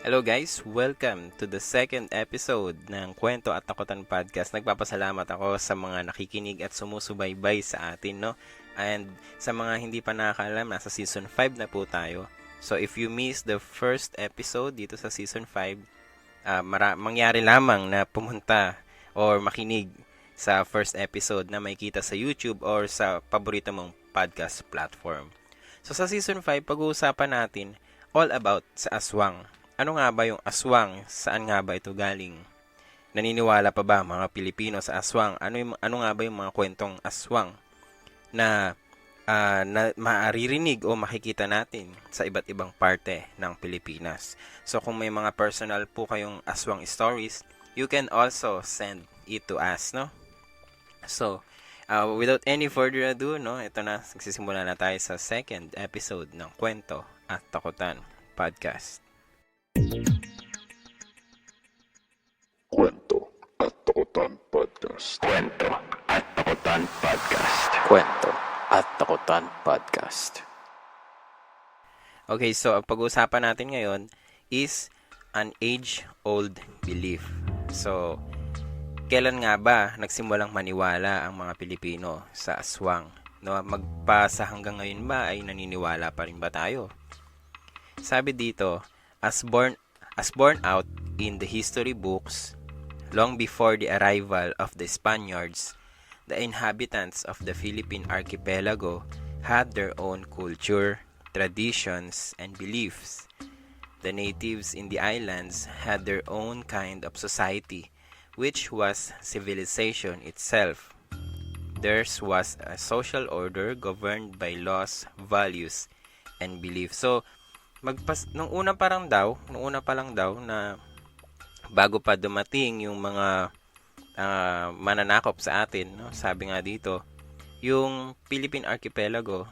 Hello guys, welcome to the second episode ng Kwento at Takutan Podcast. Nagpapasalamat ako sa mga nakikinig at sumusubaybay sa atin, no? And sa mga hindi pa nakakaalam, nasa season 5 na po tayo. So if you missed the first episode dito sa season 5, mangyari lamang na pumunta or makinig sa first episode na makikita sa YouTube or sa paborito mong podcast platform. So sa season 5, pag-uusapan natin all about sa aswang. Ano nga ba yung aswang? Saan nga ba ito galing? Naniniwala pa ba mga Pilipino sa aswang? Ano nga ba yung mga kwentong aswang na maaririnig o makikita natin sa iba't ibang parte ng Pilipinas? So kung may mga personal po kayong aswang stories, you can also send it to us, no? So, without any further ado, no, ito na, nagsisimula na tayo sa second episode ng Kwento at Takutan Podcast. Kwento at Takutan Podcast. Kwento at Takutan Podcast. Kwento at Takutan Podcast. Okay, so ang pag-uusapan natin ngayon is an age-old belief. So, kailan nga ba nagsimulang maniwala ang mga Pilipino sa aswang? No, magpasa hanggang ngayon ba ay naniniwala pa rin ba tayo? Sabi dito, as born out in the history books, long before the arrival of the Spaniards, the inhabitants of the Philippine archipelago had their own culture, traditions, and beliefs. The natives in the islands had their own kind of society, which was civilization itself. Theirs was a social order governed by laws, values, and beliefs. So, nung una pa lang daw na bago pa dumating yung mga mananakop sa atin, no? Sabi nga dito, yung Philippine archipelago,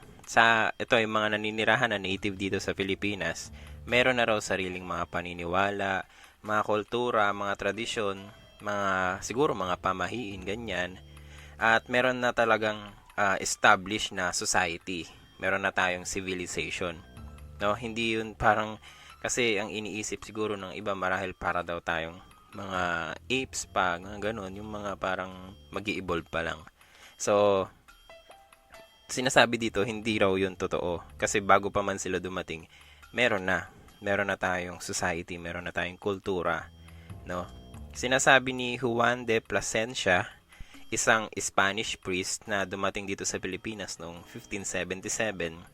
ito yung mga naninirahan na native dito sa Pilipinas, meron na raw sariling mga paniniwala, mga kultura, mga tradisyon, siguro mga pamahiin, ganyan. At meron na talagang established na society. Meron na tayong civilization. No, hindi yun parang, kasi ang iniisip siguro ng iba marahil para daw tayong mga apes pa, ganun, yung mga parang mag-i-evolve pa lang. So, sinasabi dito, hindi raw yun totoo. Kasi bago pa man sila dumating, meron na tayong society, meron na tayong kultura, no? Sinasabi ni Juan de Plasencia, isang Spanish priest na dumating dito sa Pilipinas noong 1577,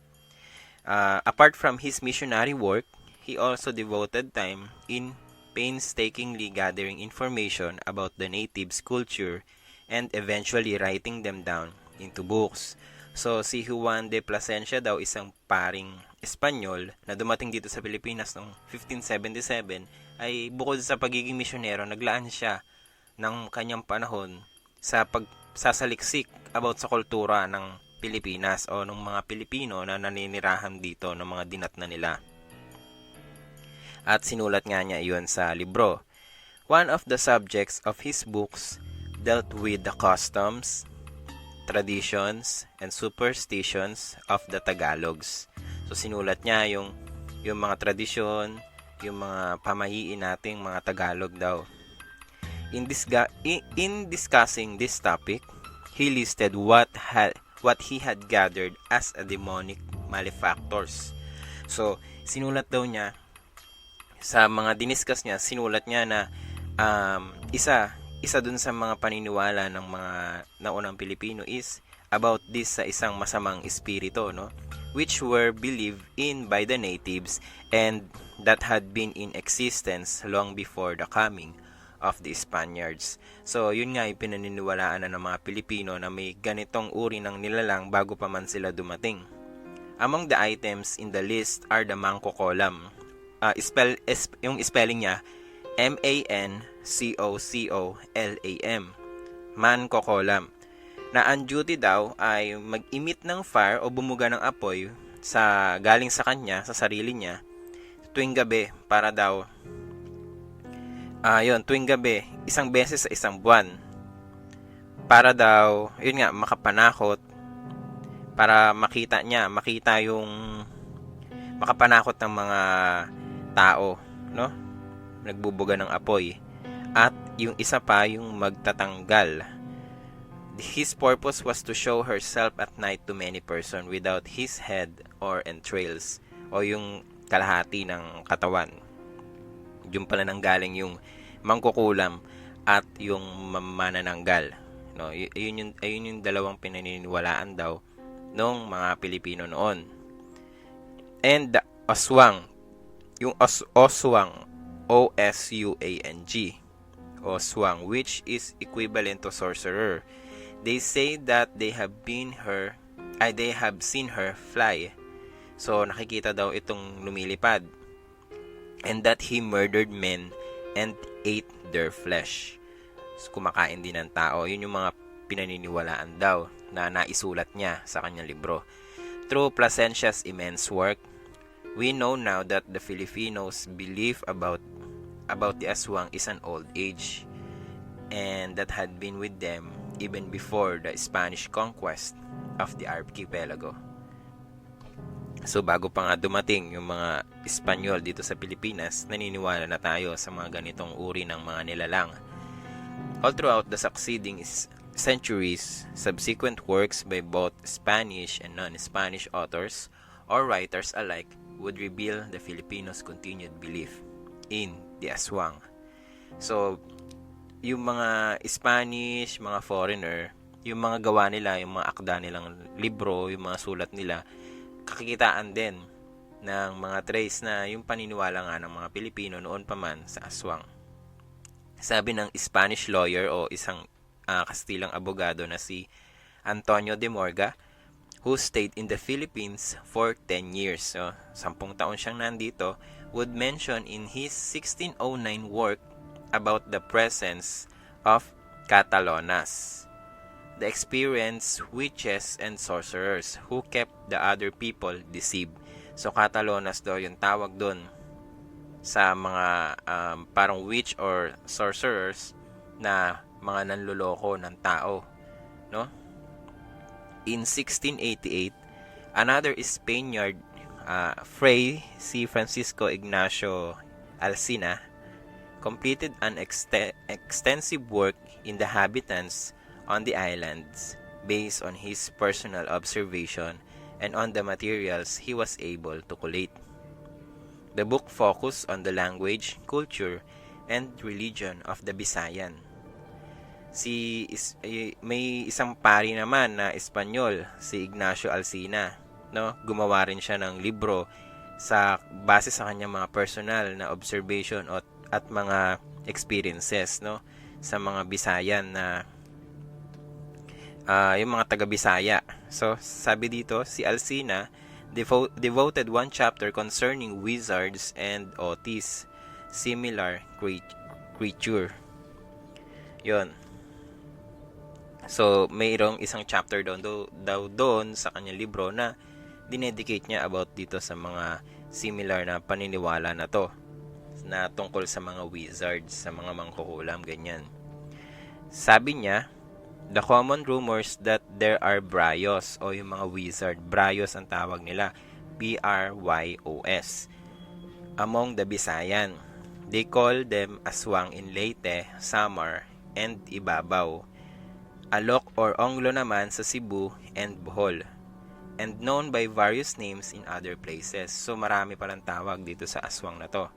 apart from his missionary work, he also devoted time in painstakingly gathering information about the natives' culture and eventually writing them down into books. So, si Juan de Plasencia daw isang paring Espanyol na dumating dito sa Pilipinas noong 1577 ay bukod sa pagiging misyonero, naglaan siya ng kanyang panahon sa pagsasaliksik about sa kultura ng Pilipinas o ng mga Pilipino na naninirahan dito ng mga dinatna nila. At sinulat nga niya iyon sa libro. One of the subjects of his books dealt with the customs, traditions, and superstitions of the Tagalogs. So sinulat niya yung mga tradisyon, yung mga pamahiin nating mga Tagalog daw. In discussing this topic, he listed what he had gathered as a demonic malefactors. So, sinulat daw niya, sa mga diniscuss niya, sinulat niya na isa dun sa mga paniniwala ng mga naunang Pilipino is about this sa isang masamang espiritu, no? Which were believed in by the natives and that had been in existence long before the coming of the Spaniards. So, yun nga yung pinaniniwalaan na ng mga Pilipino na may ganitong uri ng nilalang bago pa man sila dumating. Among the items in the list are the mangkokolam. Yung spelling niya, M-A-N-C-O-C-O-L-A-M. Mangkokolam. Na ang duty daw ay mag-emit ng fire o bumuga ng apoy galing sa kanya, sa sarili niya, tuwing gabi para daw tuwing gabi, isang beses sa isang buwan. Para daw, yun nga, makapanakot. Para makita yung makapanakot ng mga tao, no? nagbubuga ng apoy, at yung isa pa yung magtatanggal. His purpose was to show herself at night to many person without his head or entrails, o yung kalahati ng katawan. Yung pala nanggaling yung mangkukulam at yung manananggal. No, ayun yung dalawang pinaniniwalaan daw ng mga Pilipino noon. And the aswang, yung oswang, O-S-U-A-N-G, oswang, which is equivalent to sorcerer. They say that they have seen her fly. So nakikita daw itong lumilipad. And that he murdered men and ate their flesh. So, kumakain din ng tao. Yun yung mga pinaniniwalaan daw na naisulat niya sa kanyang libro. Through Plasencia's immense work, we know now that the Filipinos' belief about the aswang is an old age, and that had been with them even before the Spanish conquest of the archipelago. So bago pa nga dumating yung mga Espanyol dito sa Pilipinas, naniniwala na tayo sa mga ganitong uri ng mga nilalang. All throughout the succeeding centuries, subsequent works by both Spanish and non-Spanish authors or writers alike would reveal the Filipinos' continued belief in the aswang. So, yung mga Spanish, mga foreigner, yung mga gawa nila, yung mga akda nilang libro, yung mga sulat nila, kakikitaan din ng mga trace na yung paniniwala nga ng mga Pilipino noon pa man sa aswang. Sabi ng Spanish lawyer o isang Kastilang abogado na si Antonio de Morga, who stayed in the Philippines for 10 years. So, 10 taon siyang nandito, would mention in his 1609 work about the presence of Catalonas, the experienced witches and sorcerers who kept the other people deceived. So, Catalonas daw yung tawag doon sa mga parang witch or sorcerers na mga nanloloko ng tao, no? In 1688, another Spaniard, Fray si Francisco Ignacio Alsina, completed an extensive work in the habitants on the islands based on his personal observation and on the materials he was able to collate. The book focused on the language, culture, and religion of the Visayan. May isang pari naman na Espanyol, si Ignacio Alsina, no? Gumawa rin siya ng libro sa base sa kanyang mga personal na observation at mga experiences, no, sa mga Bisayan na yung mga taga-Bisaya. So, sabi dito, si Alsina devoted one chapter concerning wizards and otis, similar creature. Yon. So, mayroong isang chapter daw doon sa kanyang libro na dinedicate niya about dito sa mga similar na paniniwala na to, na tungkol sa mga wizards, sa mga mangkukulam, ganyan. Sabi niya, the common rumors that there are brayos o yung mga wizard, brayos ang tawag nila, B-R-Y-O-S, among the Bisayan. They call them aswang in Leyte, Samar, and Ibabaw. Alok or Onglo naman sa Cebu and Bohol, and known by various names in other places. So marami palang tawag dito sa aswang na to.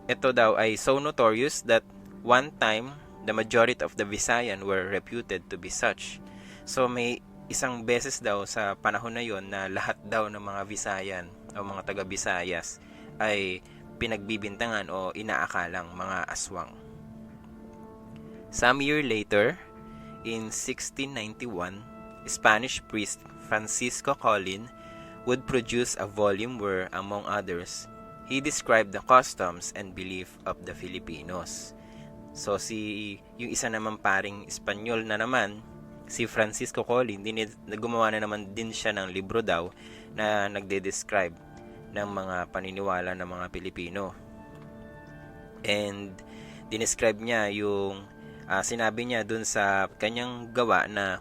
Ito daw ay so notorious that one time the majority of the Visayan were reputed to be such. So may isang beses daw sa panahon na yon na lahat daw ng mga Visayan o mga taga-Visayas ay pinagbibintangan o inaakalang mga aswang. Some year later, in 1691, Spanish priest Francisco Colin would produce a volume where, among others, he described the customs and belief of the Filipinos. So, yung isa naman paring Espanyol na naman, si Francisco Colin, gumawa na naman din siya ng libro daw na nagde-describe ng mga paniniwala ng mga Pilipino. And, dinescribe niya yung sinabi niya dun sa kanyang gawa na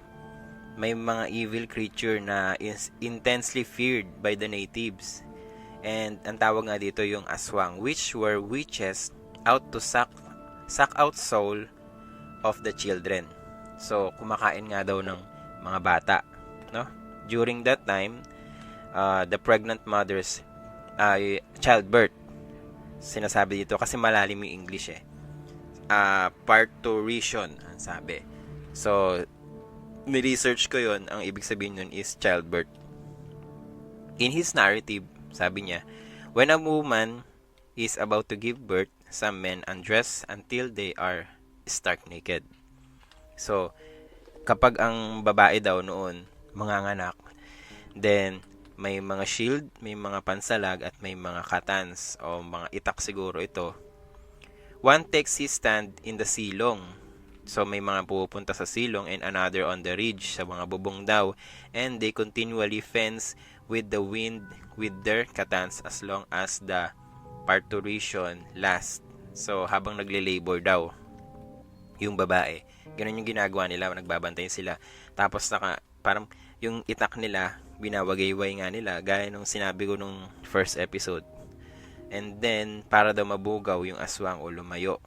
may mga evil creature na is intensely feared by the natives. And ang tawag nga dito yung aswang, which were witches out to suck out soul of the children. So, kumakain nga daw ng mga bata, no? During that time, the pregnant mother's childbirth, sinasabi dito kasi malalim yung English parturition ang sabi. So, ni-research ko yon, ang ibig sabihin nun is childbirth. In his narrative, sabi niya, when a woman is about to give birth, some men undress until they are stark naked. So, kapag ang babae daw noon manganganak, then may mga shield, may mga pansalag, at may mga katans o mga itak siguro ito. One takes his stand in the silong. So, may mga pupunta sa silong and another on the ridge, sa mga bubong daw. And they continually fence with the wind with their katans as long as the parturition lasts. So, habang nagle-labor daw yung babae. Ganun yung ginagawa nila, nagbabantay sila. Tapos, parang yung itak nila, binawagayway nga nila, gaya nung sinabi ko nung first episode. And then, para daw mabugaw yung aswang o lumayo.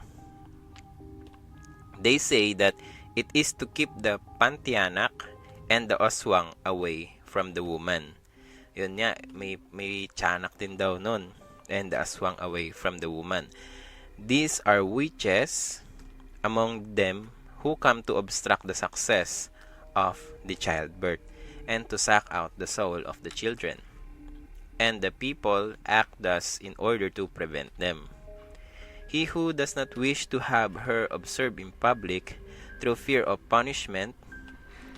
They say that it is to keep the pantianak and the aswang away from the woman. Yun nga, may tiyanak din daw nun. And the aswang away from the woman. These are witches among them who come to obstruct the success of the childbirth and to suck out the soul of the children. And the people act thus in order to prevent them. He who does not wish to have her observed in public through fear of punishment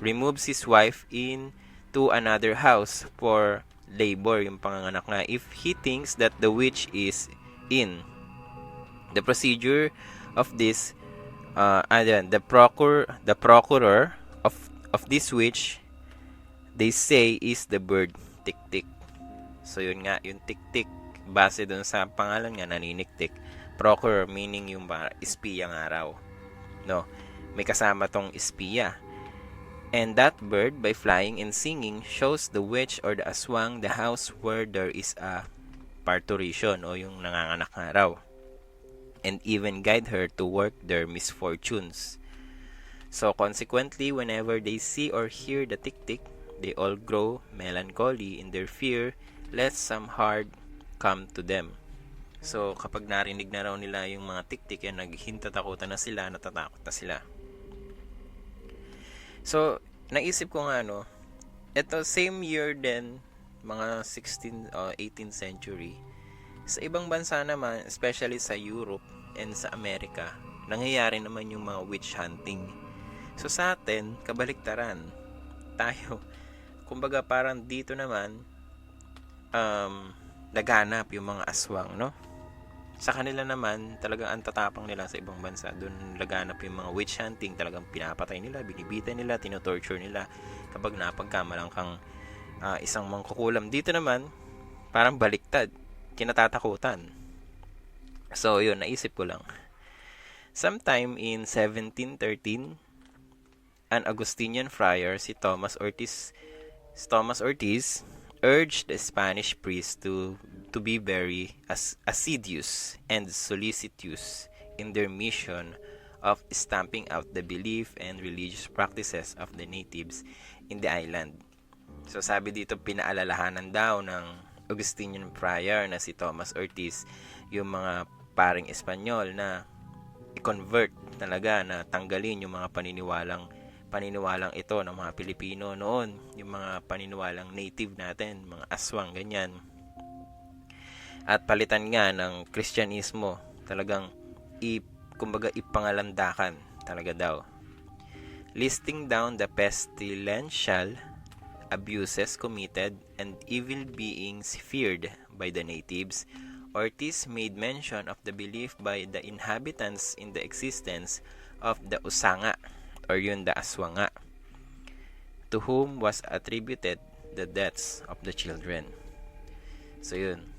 removes his wife into another house for labor, yung panganganak nga, if he thinks that the witch is in. The procedure of this, the procurer of this witch, they say, is the bird tik-tik. So, yun nga, yung tik-tik, base dun sa pangalan nga, naniniktik. Procurer, meaning yung espiya nga raw. No? May kasama tong espiya. And that bird, by flying and singing, shows the witch or the aswang the house where there is a parturition, o yung nanganganak nga raw. And even guide her to work their misfortunes. So, consequently, whenever they see or hear the tik-tik, they all grow melancholy in their fear lest some harm come to them. So, kapag narinig na raw nila yung mga tik-tik, yan, naghintatakutan na sila, natatakot na sila. So, naisip ko nga, ito, same year din, mga 16th o 18th century, sa ibang bansa naman, especially sa Europe and sa Amerika, nangyayari naman yung mga witch hunting. So, sa atin, kabaliktaran. Tayo, kumbaga parang dito naman, laganap yung mga aswang, no? Sa kanila naman, talagang ang tatapang nila sa ibang bansa. Doon laganap yung mga witch hunting. Talagang pinapatay nila, binibita nila, tinotorture nila kapag napagkamalang kang isang mangkukulam. Dito naman, parang baliktad. Kinatatakutan. So, yun, naisip ko lang. Sometime in 1713, an Augustinian friar, si Thomas Ortiz, urged the Spanish priests to be very assiduous and solicitous in their mission of stamping out the belief and religious practices of the natives in the island. So sabi dito, pinaalalahanan daw ng Augustinian friar na si Thomas Ortiz yung mga paring Espanyol na i-convert talaga, na tanggalin yung mga paniniwalang ito ng mga Pilipino noon, yung mga paniniwalang native natin, mga aswang, ganyan. At palitan nga ng Kristyanismo, talagang kumbaga ipangalandakan talaga daw. Listing down the pestilential abuses committed and evil beings feared by the natives, Ortiz made mention of the belief by the inhabitants in the existence of the usanga, or yun, the aswanga, to whom was attributed the deaths of the children. So yun,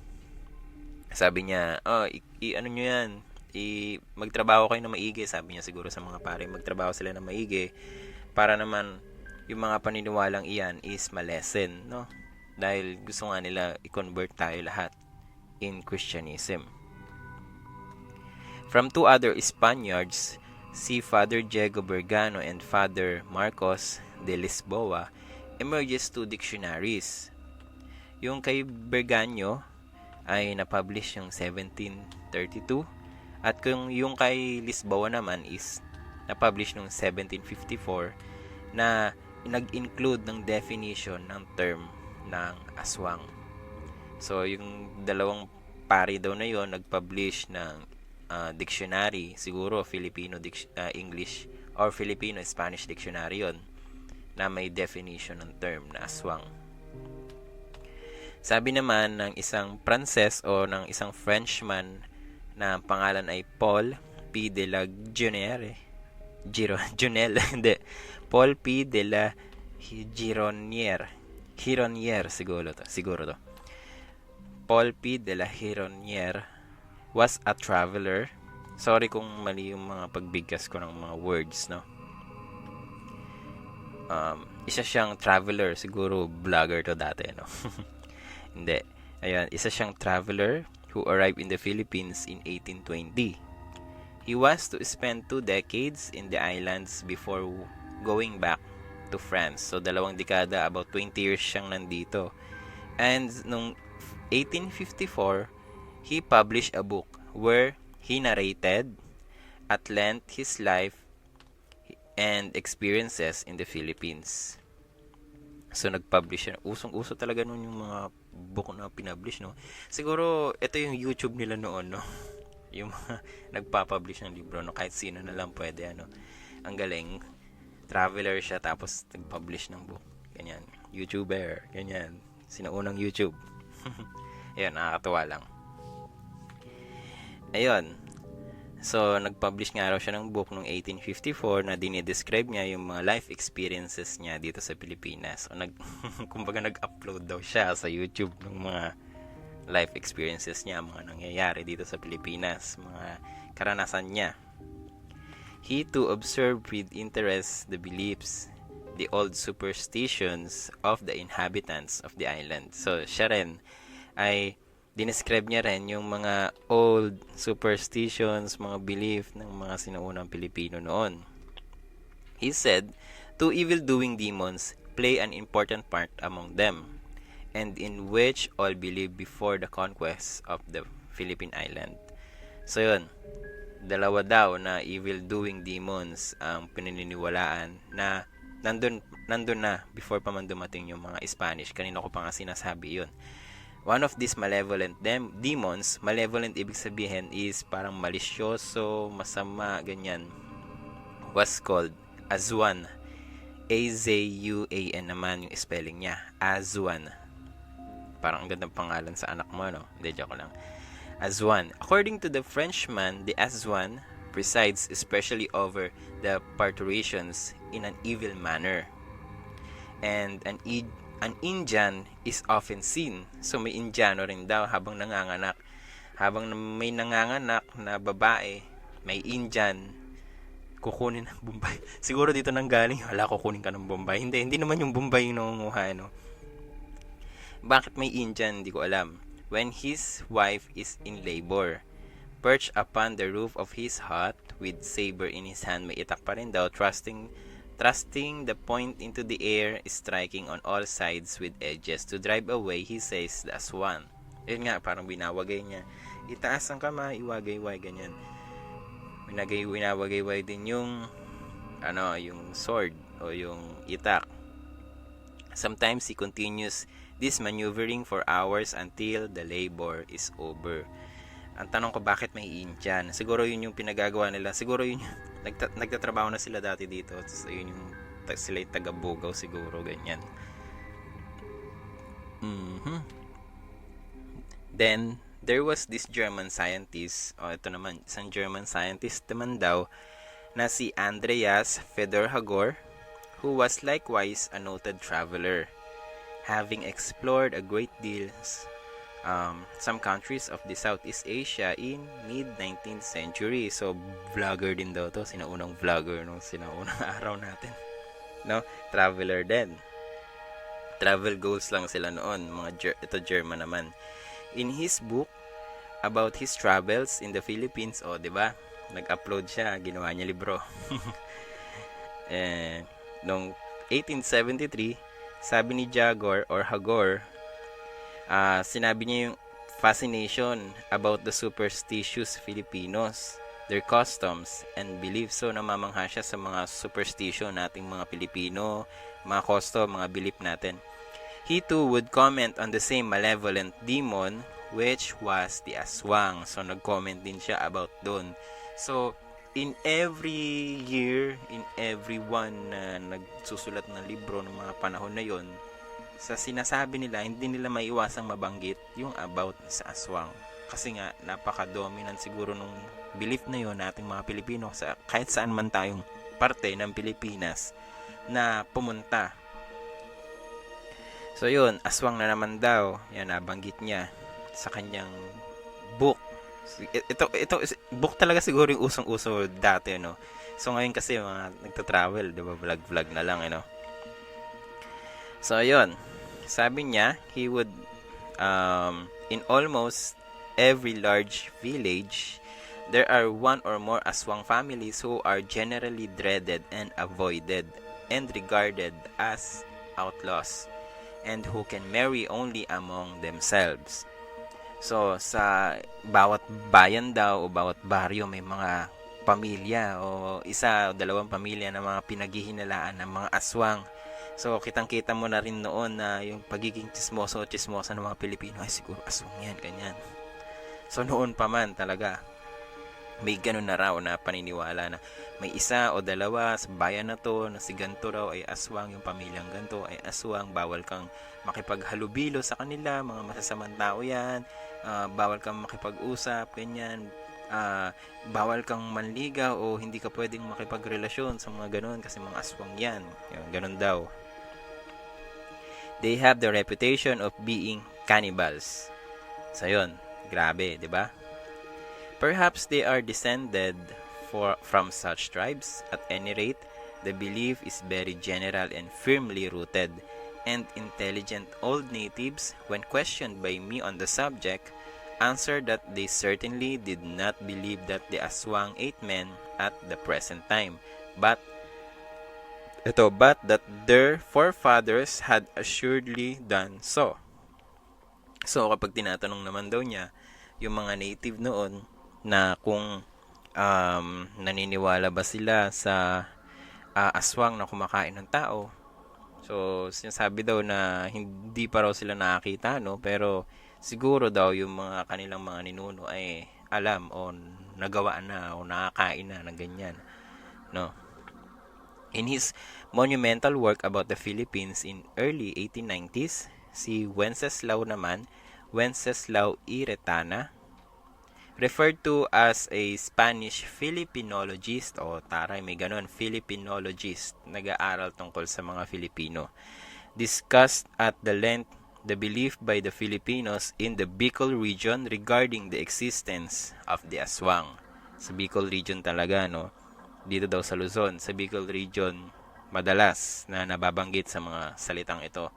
sabi niya, ano nyo yan, magtrabaho kayo na maigi, sabi niya siguro sa mga pare, magtrabaho sila na maigi, para naman yung mga paniniwalang iyan is malesen, no? Dahil gusto nga nila i-convert tayo lahat in Christianism. From two other Spaniards, si Father Diego Bergano and Father Marcos de Lisboa, emerges two dictionaries. Yung kay Bergano ay na-publish yung 1732 at yung kay Lisboa naman is na-publish noong 1754 na nag-include ng definition ng term ng aswang. So, yung dalawang pari daw na yon nag-publish ng dictionary, siguro Filipino English or Filipino-Spanish dictionary yon na may definition ng term na aswang. Sabi naman ng isang Pranses o ng isang Frenchman na pangalan ay Paul P. de la Paul P. de la Hironier siguro to. Paul P. de la Hironier was a traveler. Sorry kung mali yung mga pagbigkas ko ng mga words, no? Isa siyang traveler, siguro vlogger to dati, no? Hindi. Ayan, isa siyang traveler who arrived in the Philippines in 1820. He was to spend 2 decades in the islands before going back to France. So, 2 dekada, about 20 years siyang nandito. And nung 1854, he published a book where he narrated at length his life and experiences in the Philippines. So, nag-publish siya. Usong-uso talaga nun yung mga book na pinablish, no? Siguro, ito yung YouTube nila noon, no? Yung mga nagpapublish ng libro, no? Kahit sino na lang pwede, ano? Ang galing. Traveler siya, tapos nag-publish ng book. Ganyan. YouTuber. Ganyan. Sinaunang YouTube. Ayun, nakakatuwa lang. Ayun. So, nag-publish nga raw siya ng book noong 1854 na dinidescribe niya yung mga life experiences niya dito sa Pilipinas. So, kumbaga nag-upload daw siya sa YouTube ng mga life experiences niya, mga nangyayari dito sa Pilipinas, mga karanasan niya. He too observed with interest the beliefs, the old superstitions of the inhabitants of the island. So, siya rin ay dinescribe niya rin yung mga old superstitions, mga belief ng mga sinuunang Pilipino noon. He said, 2 evil-doing demons play an important part among them, and in which all believed before the conquest of the Philippine island. So yun, 2 daw na evil-doing demons ang pinaniniwalaan na nandun na before pa man dumating yung mga Spanish. Kanina ko pa nga sinasabi yun. One of these malevolent demons, malevolent ibig sabihin is parang malisyoso, masama, ganyan, was called Azuan. A-Z-U-A-N naman yung spelling niya. Azuan. Parang ang gandang pangalan sa anak mo, no? Hindi, joke lang. Azuan. According to the Frenchman, the Azuan presides especially over the parturitions in an evil manner. And an Indian is often seen. So, may Indiano rin daw habang nanganganak. Habang may nanganganak na babae, may Indian, kukunin ng Bombay. Siguro dito nang galing, wala kukunin ka ng Bombay. Hindi naman yung Bombay yung nangunguha, no? Bakit may Indian? Hindi ko alam. When his wife is in labor, perched upon the roof of his hut with saber in his hand, may itak pa rin daw, thrusting the point into the air, striking on all sides with edges to drive away, he says, the aswan. Yun nga, parang binawagay niya. Itaas ang kamay, iwagayway, ganyan. Winawagayway din yung yung sword o yung itak. Sometimes he continues this maneuvering for hours until the labor is over. Ang tanong ko, bakit may Indian? Siguro yun yung pinagagawa nila. Siguro yun yung nagtatrabaho na sila dati dito. So, yun yung sila yung taga-Bugaw siguro, ganyan. Then, there was this German scientist, ito naman, isang German scientist naman daw, na si Andreas Federhagor, who was likewise a noted traveler, having explored a great deal some countries of the Southeast Asia in mid-19th century. So, vlogger din daw to. Sinaunang vlogger nung sinaunang araw natin. No? Traveler din. Travel goals lang sila noon. Ito German naman. In his book, about his travels in the Philippines. O, di ba? Nag-upload siya, ginawa niya libro. Noong 1873, sabi ni Jagor or Hagor, sinabi niya yung fascination about the superstitious Filipinos, their customs and beliefs. So, namamangha siya sa mga superstition nating mga Pilipino, mga custom, mga belief natin. He too would comment on the same malevolent demon, which was the aswang. So, nag-comment din siya about dun. So, in every year, in everyone na nagsusulat ng libro ng mga panahon na yon, sa sinasabi nila, hindi nila maiwasang mabanggit yung about sa aswang. Kasi nga, napaka-dominant siguro nung belief na yon nating mga Pilipino sa kahit saan man tayong parte ng Pilipinas na pumunta. So yun, aswang na naman daw, yan nabanggit niya sa kanyang book. Ito book talaga siguro yung usong-uso dati, no. So ngayon kasi mga nagta-travel, 'di ba, vlog na lang, So ayun, sabi niya, he would in almost every large village, there are one or more aswang families who are generally dreaded and avoided and regarded as outlaws, and who can marry only among themselves. So, sa bawat bayan daw o bawat baryo may mga pamilya o isa o dalawang pamilya na mga pinaghihinalaan ng mga aswang. So, kitang-kita mo na rin noon na yung pagiging chismosa ng mga Pilipino, ay siguro aswang yan, ganyan. So, noon pa man talaga, may ganun na raw na paniniwala na may isa o dalawa sa bayan na to na si ganto raw ay aswang, yung pamilyang ganto ay aswang, bawal kang makipaghalubilo sa kanila, mga masasamang tao yan, bawal kang makipag-usap, ganyan, bawal kang manligaw o hindi ka pwedeng makipagrelasyon sa mga ganun kasi mga aswang yan, ganun daw. They have the reputation of being cannibals. So yun, grabe, di ba? Perhaps they are descended from such tribes. At any rate, the belief is very general and firmly rooted, and intelligent old natives, when questioned by me on the subject, answered that they certainly did not believe that the aswang ate men at the present time, but that their forefathers had assuredly done so. So, kapag tinatanong naman daw niya yung mga native noon na kung naniniwala ba sila sa aswang na kumakain ng tao, so sinasabi daw na hindi pa raw sila nakakita, no, pero siguro daw yung mga kanilang mga ninuno ay alam o nagawa na o nakakain na ng ganyan, no. In his monumental work about the Philippines in early 1890s, si Wenceslao Iretana, referred to as a Spanish Filipinologist, o taray, may ganon, Filipinologist, nag-aaral tungkol sa mga Filipino, discussed at the length the belief by the Filipinos in the Bicol region regarding the existence of the aswang. Sa Bicol region talaga, no? Dito daw sa Luzon, sa Bicol region, madalas na nababanggit sa mga salitang ito.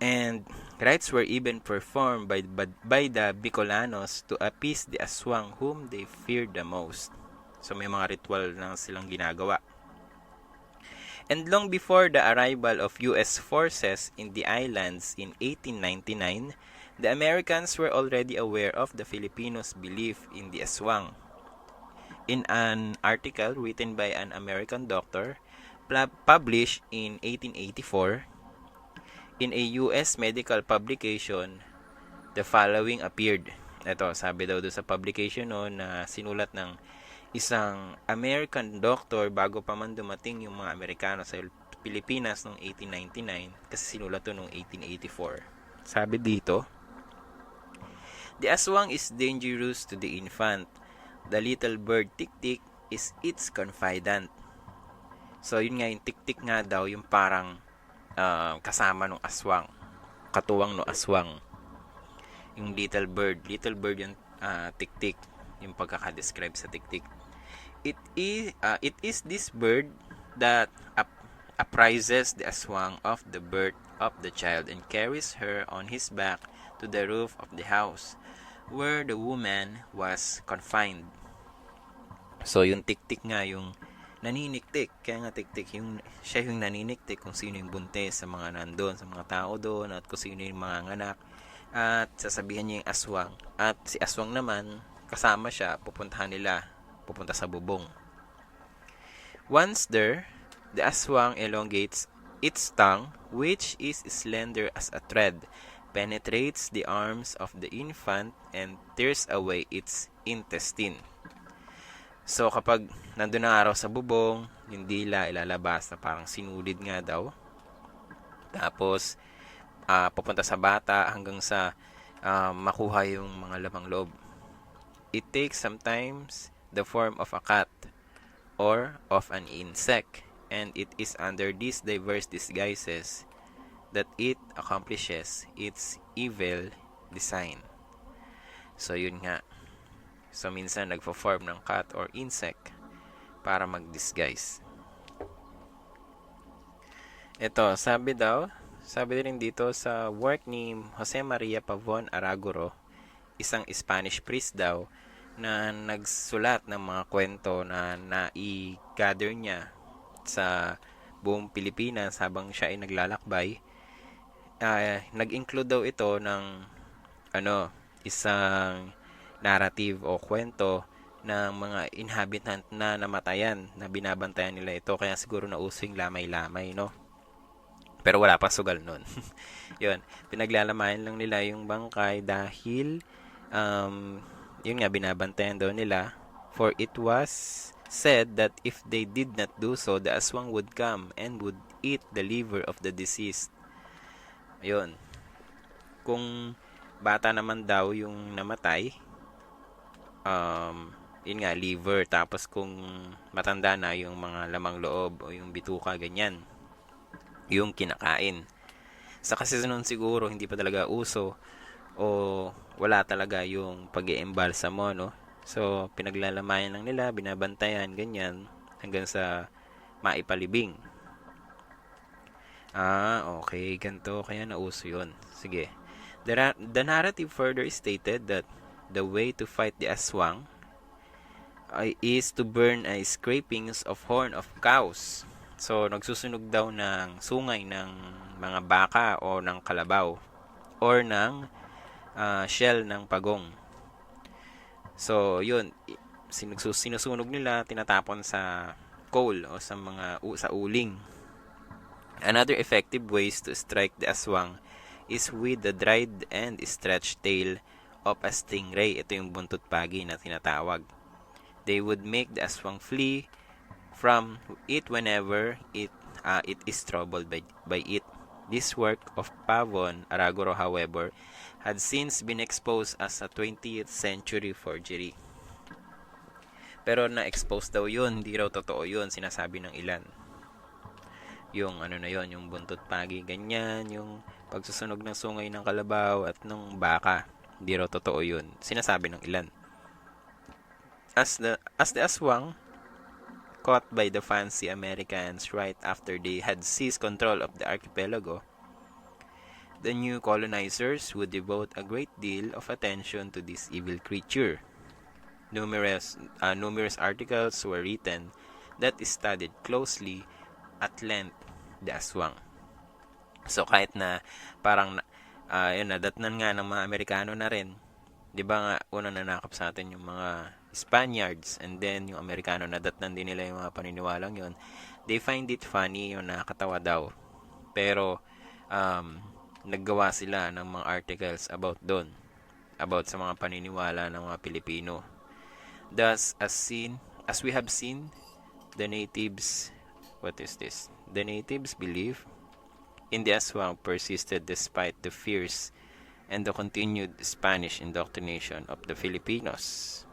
And rites were even performed by the Bicolanos to appease the aswang whom they feared the most. So may mga ritual na silang ginagawa. And long before the arrival of US forces in the islands in 1899, the Americans were already aware of the Filipinos' belief in the aswang. In an article written by an American doctor, published in 1884, in a US medical publication, the following appeared. Ito, sabi daw doon sa publication na sinulat ng isang American doctor bago pa man dumating yung mga Amerikano sa Pilipinas noong 1899, kasi sinulat to noong 1884. Sabi dito, the aswang is dangerous to the infant. The little bird tik-tik is its confidant. So yun nga, yung tik-tik nga daw, yung parang kasama ng aswang, katuwang no aswang, yung little bird yung tik-tik, yung pagkaka-describe sa tik-tik. It is this bird that apprises the aswang of the birth of the child and carries her on his back to the roof of the house. where the woman was confined. So, yung tik-tik nga, yung naniniktik. Kaya nga tik-tik, siya yung naniniktik kung sino yung buntis sa mga nandun, sa mga tao doon, at kung sino yung mga nganak. At sasabihan niya yung aswang. At si aswang naman, kasama siya, pupunta sa bubong. Once there, the aswang elongates its tongue, which is slender as a thread, penetrates the arms of the infant and tears away its intestine. So, kapag nandun ang araw sa bubong, yung dila ilalabas na parang sinulid nga daw. Tapos, pupunta sa bata hanggang sa makuha yung mga lamang loob. It takes sometimes the form of a cat or of an insect, and it is under these diverse disguises that it accomplishes its evil design. So, yun nga. So, minsan nagpo-form ng cat or insect para mag-disguise. Ito, sabi rin dito sa work ni Jose Maria Pavon Araguro, isang Spanish priest daw, na nagsulat ng mga kwento na nai-gather niya sa buong Pilipinas habang siya ay naglalakbay. Nag-include daw ito ng isang narrative o kwento ng mga inhabitant na namatayan, na binabantayan nila ito, kaya siguro nausing lamay-lamay, no? Pero wala pa sugal nun. Yun, pinaglalamayan lang nila yung bangkay dahil yun nga, binabantayan daw nila, for it was said that if they did not do so, the aswang would come and would eat the liver of the deceased. Ayun, kung bata naman daw yung namatay, yun nga, liver. Tapos kung matanda na, yung mga lamang loob o yung bituka, ganyan, yung kinakain. Sa kasi noon siguro hindi pa talaga uso o wala talaga yung pag-iembalsa mo, no? So, pinaglalamayan lang nila, binabantayan, ganyan, hanggang sa maipalibing. Okay, ganito, kaya nauso yun. Sige. The narrative further stated that the way to fight the aswang is to burn scrapings of horn of cows. So, nagsusunog daw ng sungay ng mga baka o ng kalabaw or ng shell ng pagong. So, yun, sinusunog nila, tinatapon sa coal o sa uling. Another effective ways to strike the aswang is with the dried and stretched tail of a stingray. Ito yung buntot pagi na tinatawag. They would make the aswang flee from it whenever it is troubled by it. This work of Pavon Araguro, however, had since been exposed as a 20th century forgery. Pero na-expose daw yun, hindi raw totoo yun, sinasabi ng ilan. Yung yung buntot pagi, ganyan, yung pagsusunog ng sungay ng kalabaw at ng baka, hindi raw totoo yun, sinasabi ng ilan. As the aswang, caught by the fancy Americans right after they had seized control of the archipelago, the new colonizers would devote a great deal of attention to this evil creature. Numerous articles were written that studied closely at length the aswang. So kahit na parang nadatnan nga ng mga Amerikano na rin, 'di ba nga una nanakop sa atin yung mga Spaniards, and then yung Amerikano nadatnan din nila yung mga paniniwalang yon. They find it funny, yung nakakatawa daw. Pero naggawa sila ng mga articles about sa mga paniniwala ng mga Pilipino. Thus, as we have seen, the natives belief in the aswang persisted despite the fierce and the continued Spanish indoctrination of the Filipinos.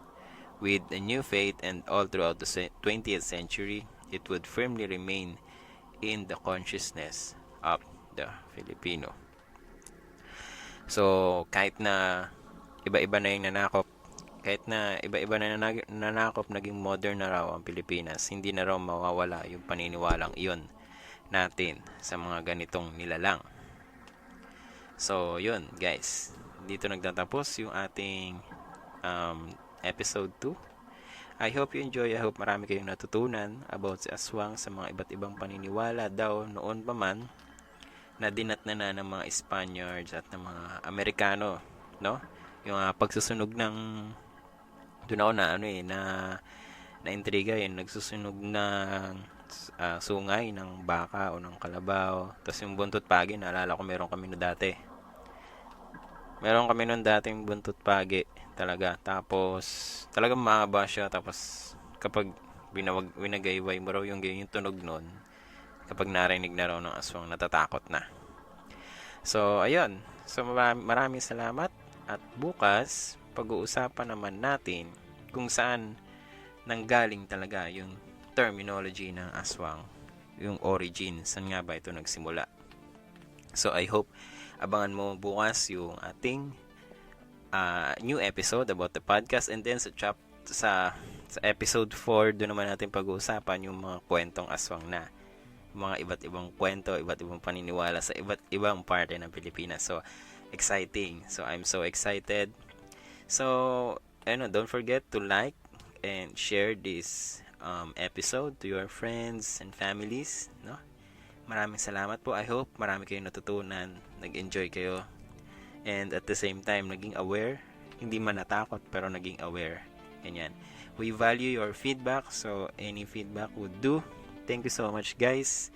With a new faith and all throughout the 20th century, it would firmly remain in the consciousness of the Filipino. So, kahit na iba-iba na yung nanakop, naging modern na raw ang Pilipinas, hindi na raw mawawala yung paniniwalang iyon natin sa mga ganitong nilalang. So, yun guys, dito nagtatapos yung ating episode 2. I hope you enjoy. I hope marami kayong natutunan about si aswang sa mga iba't ibang paniniwala daw noon pa man na dinatna ng mga Spaniards at ng mga Amerikano, no? Yung pagsusunog ng doon ako na intriga yun, nagsusunog ng sungay ng baka o ng kalabaw. Tapos yung buntot pagi, naalala ko meron kami noon dating buntot pagi talaga. Tapos talagang mahaba siya. Tapos kapag winagayway mo raw yung tunog noon, kapag narinig na raw ng aswang, natatakot na. So ayun, so maraming salamat. At bukas pag-uusapan naman natin kung saan nanggaling talaga yung terminology ng aswang, yung origin, saan nga ba ito nagsimula. So I hope abangan mo bukas yung ating new episode about the podcast, and then sa episode 4 doon naman natin pag-uusapan yung mga kwentong aswang na mga iba't ibang kwento, iba't ibang paniniwala sa iba't ibang parte ng Pilipinas. So exciting. So I'm so excited. So don't forget to like and share this episode to your friends and families, no? Maraming salamat po. I hope marami kayong natutunan, nag-enjoy kayo, and at the same time naging aware, hindi man natakot pero naging aware. Ganyan. We value your feedback, so any feedback would do. Thank you so much, guys.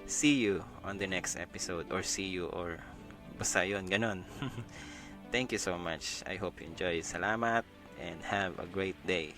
See you on the next episode, or see you, or basta yun, ganon. Thank you so much. I hope you enjoy. Salamat and have a great day.